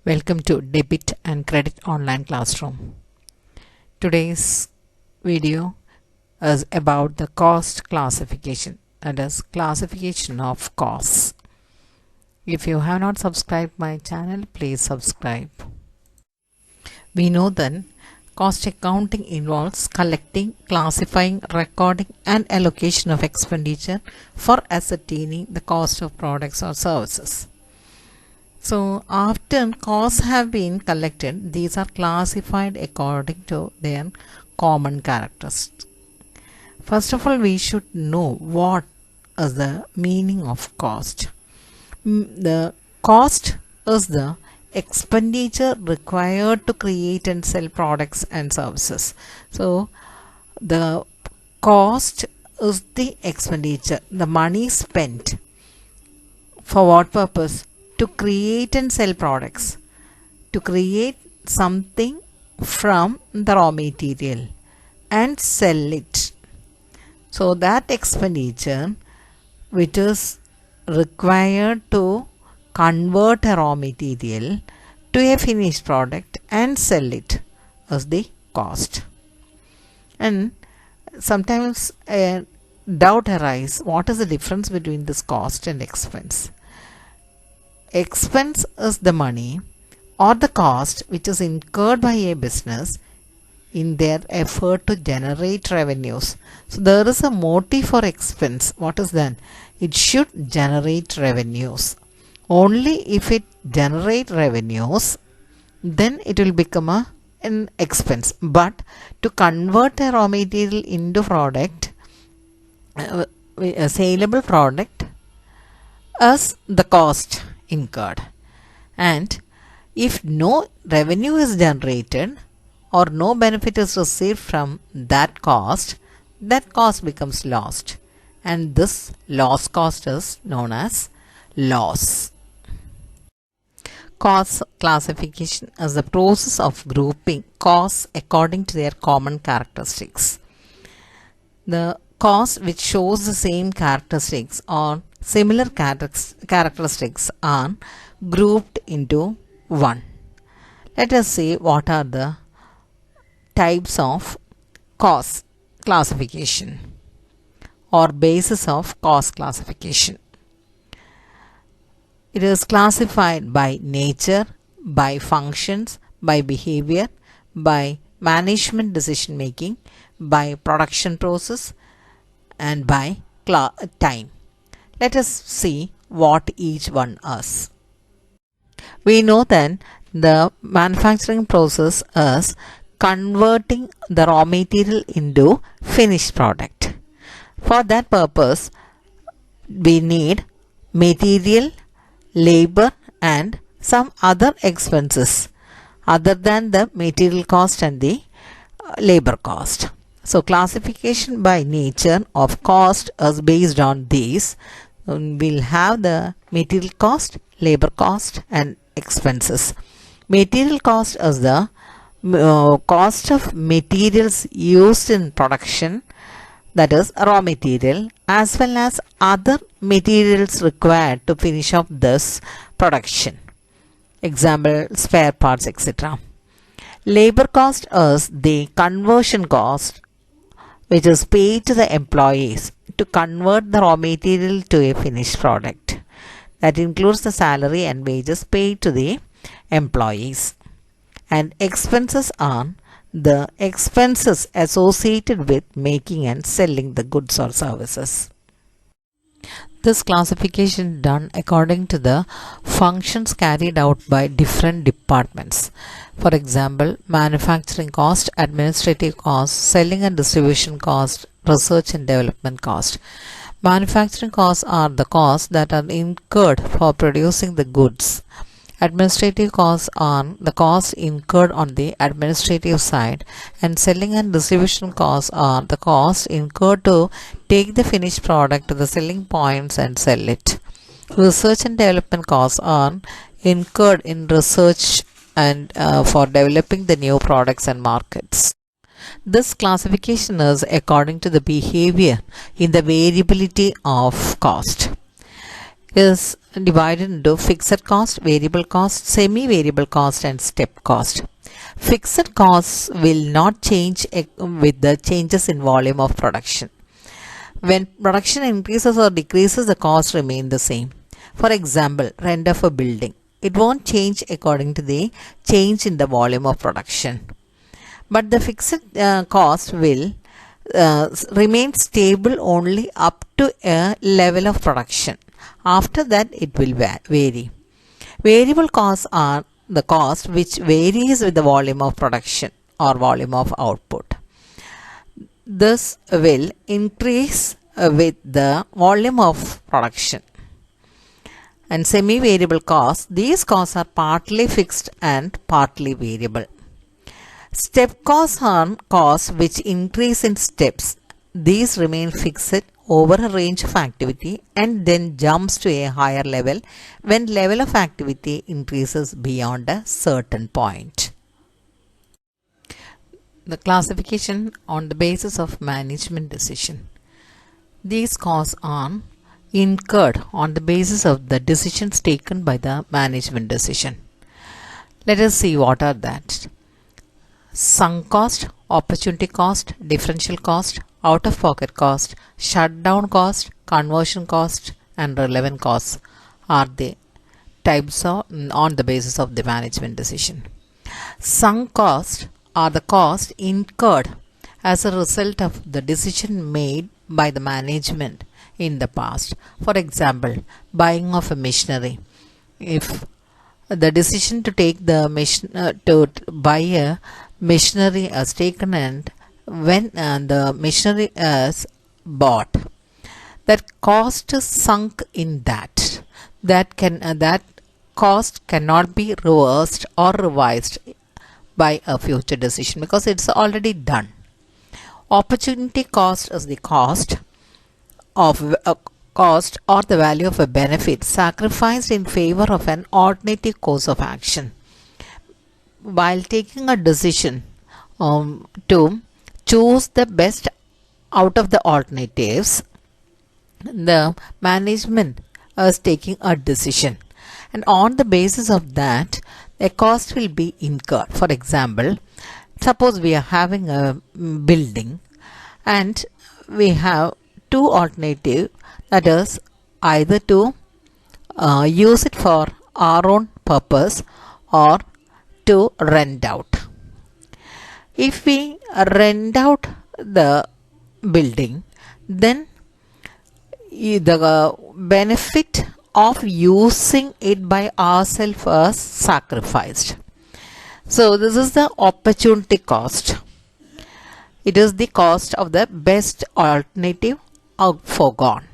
Welcome to Debit and Credit Online Classroom. Today's video is about the cost classification, that is classification of costs. If you have not subscribed my channel, please subscribe. We know that cost accounting involves collecting, classifying, recording and allocation of expenditure for ascertaining the cost of products or services. So after costs have been collected, these are classified according to their common characteristics. First of all, we should know what is the meaning of cost. The cost is the expenditure required to create and sell products and services. So the cost is the expenditure, the money spent. For what purpose? To create and sell products, to create something from the raw material and sell it. So that expenditure which is required to convert a raw material to a finished product and sell it is the cost. And sometimes a doubt arises, what is the difference between this cost and expense? Expense is the money or the cost which is incurred by a business in their effort to generate revenues. So there is a motive for expense. What is that? It should generate revenues. Only if it generates revenues, then it will become an expense. But to convert a raw material into product, a saleable product, is the cost incurred. And if no revenue is generated or no benefit is received from that cost becomes lost, and this loss cost is known as loss. Cost classification is the process of grouping costs according to their common characteristics. The cost which shows the same characteristics or similar characteristics are grouped into one. Let us see what are the types of cost classification or basis of cost classification. It is classified by nature, by functions, by behavior, by management decision making, by production process and by time. Let us see what each one is. We know that the manufacturing process is converting the raw material into finished product. For that purpose, we need material, labor and some other expenses other than the material cost and the labor cost. So classification by nature of cost is based on these. We'll have the material cost, labor cost and expenses. Material cost is the cost of materials used in production, that is raw material, as well as other materials required to finish off this production. Example, spare parts, etc. Labor cost is the conversion cost which is paid to the employees to convert the raw material to a finished product. That includes the salary and wages paid to the employees. And expenses are the expenses associated with making and selling the goods or services. This classification done according to the functions carried out by different departments. For example, manufacturing cost, administrative cost, selling and distribution cost, research and development cost. Manufacturing costs are the costs that are incurred for producing the goods. Administrative costs are the costs incurred on the administrative side, and selling and distribution costs are the costs incurred to take the finished product to the selling points and sell it. Research and development costs are incurred in research and for developing the new products and markets. This classification is according to the behavior in the variability of cost. is divided into fixed cost, variable cost, semi-variable cost and step cost. Fixed costs will not change with the changes in volume of production. When production increases or decreases, the costs remain the same. For example, rent of a building. It won't change according to the change in the volume of production. But the fixed cost will remain stable only up to a level of production. After that, it will vary. Variable costs are the cost which varies with the volume of production or volume of output. This will increase with the volume of production. And semi-variable costs, these costs are partly fixed and partly variable. Step costs are costs which increase in steps. These remain fixed over a range of activity and then jumps to a higher level when level of activity increases beyond a certain point. The classification on the basis of management decision. These costs are incurred on the basis of the decisions taken by the management decision. Let us see what are that. Sunk cost, opportunity cost, differential cost, out-of-pocket cost, shutdown cost, conversion cost and relevant costs are the types of, on the basis of the management decision. Sunk costs are the costs incurred as a result of the decision made by the management in the past. For example, buying of a machinery. If the decision to take the to buy a machinery is taken and when the machinery is bought, that cost is sunk in that. That cost cannot be reversed or revised by a future decision because it's already done. Opportunity cost is the cost of a cost or the value of a benefit sacrificed in favor of an alternative course of action. While taking a decision to choose the best out of the alternatives, the management is taking a decision, and on the basis of that, a cost will be incurred. For example, suppose we are having a building and we have two alternatives, that is either to use it for our own purpose or to rent out. If we rent out the building, then the benefit of using it by ourselves is sacrificed. So this is the opportunity cost. It is the cost of the best alternative foregone.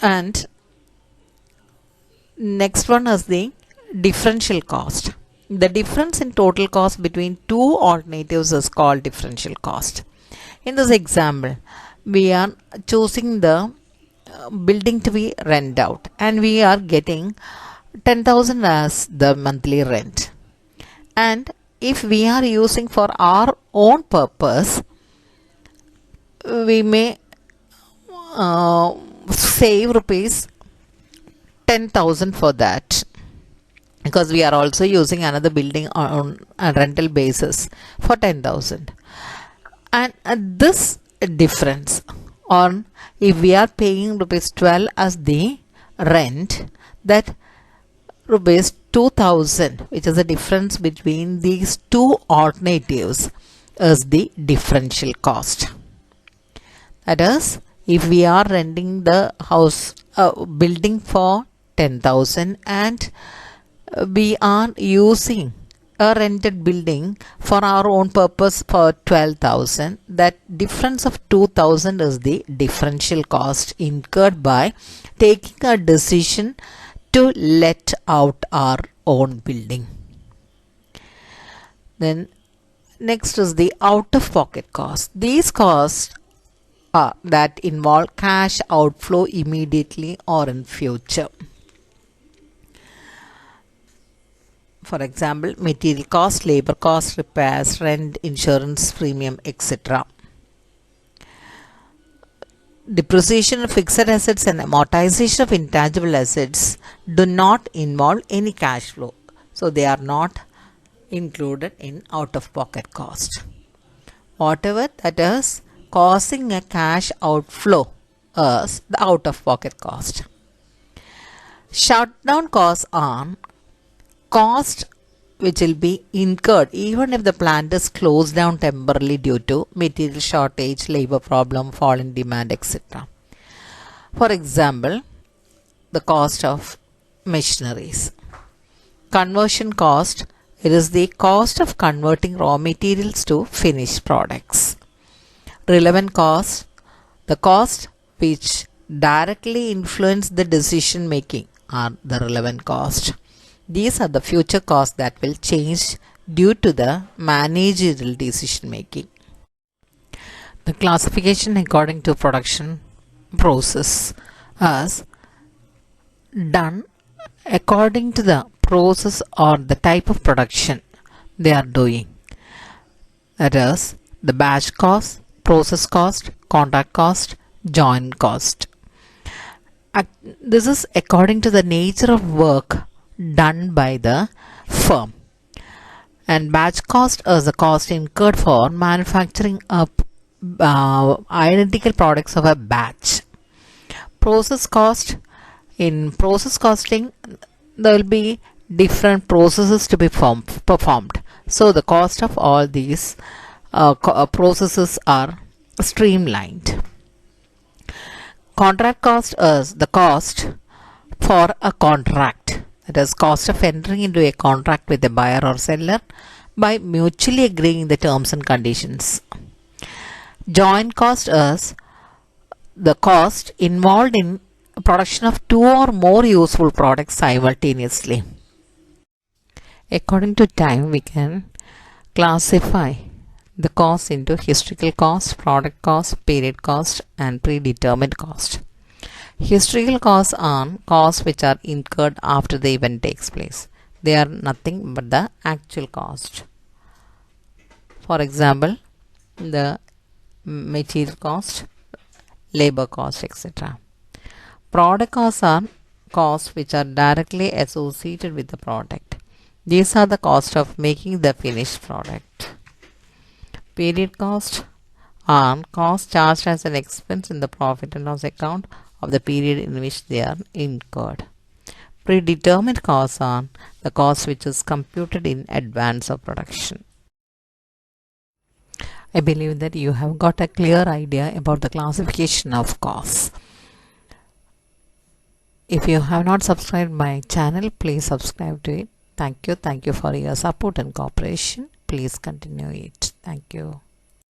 And next one is the differential cost. The difference in total cost between two alternatives is called differential cost. In this example, we are choosing the building to be rent out and we are getting 10,000 as the monthly rent. And if we are using for our own purpose, we may save rupees 10,000 for that, because we are also using another building on a rental basis for 10,000. And this difference, or if we are paying rupees 12 as the rent, that rupees 2,000, which is the difference between these two alternatives, is the differential cost. That is, if we are renting the house building for 10,000 and we are using a rented building for our own purpose for 12,000, that difference of 2,000 is the differential cost incurred by taking a decision to let out our own building. Then next is the out-of-pocket cost. These costs that involve cash outflow immediately or in future. For example, material cost, labor cost, repairs, rent, insurance premium, etc. depreciation of fixed assets and amortization of intangible assets do not involve any cash flow. So they are not included in out-of-pocket cost. Whatever that is causing a cash outflow is the out-of-pocket cost. Shutdown costs are cost which will be incurred even if the plant is closed down temporarily due to material shortage, labor problem, fall in demand, etc. For example, the cost of machineries. Conversion cost, it is the cost of converting raw materials to finished products. Relevant cost, the cost which directly influence the decision making are the relevant cost. These are the future costs that will change due to the managerial decision making. The classification according to production process is done according to the process or the type of production they are doing. That is the batch cost, process cost, contract cost, joint cost. This is according to the nature of work done by the firm. And batch cost is the cost incurred for manufacturing up identical products of a batch. Process cost, in process costing there will be different processes to be performed. So the cost of all these processes are streamlined. Contract cost is the cost for a contract. That is cost of entering into a contract with a buyer or seller by mutually agreeing the terms and conditions. Joint cost is the cost involved in production of two or more useful products simultaneously. According to time, we can classify the cost into historical cost, product cost, period cost, and predetermined cost. Historical costs are costs which are incurred after the event takes place. They are nothing but the actual cost. For example, the material cost, labor cost, etc. Product costs are costs which are directly associated with the product. These are the cost of making the finished product. Period cost are costs charged as an expense in the profit and loss account of the period in which they are incurred. Predetermined costs are the cost which is computed in advance of production. I believe that you have got a clear idea about the classification of costs. If you have not subscribed my channel, please subscribe to it. Thank you. Thank you for your support and cooperation. Please continue it. Thank you.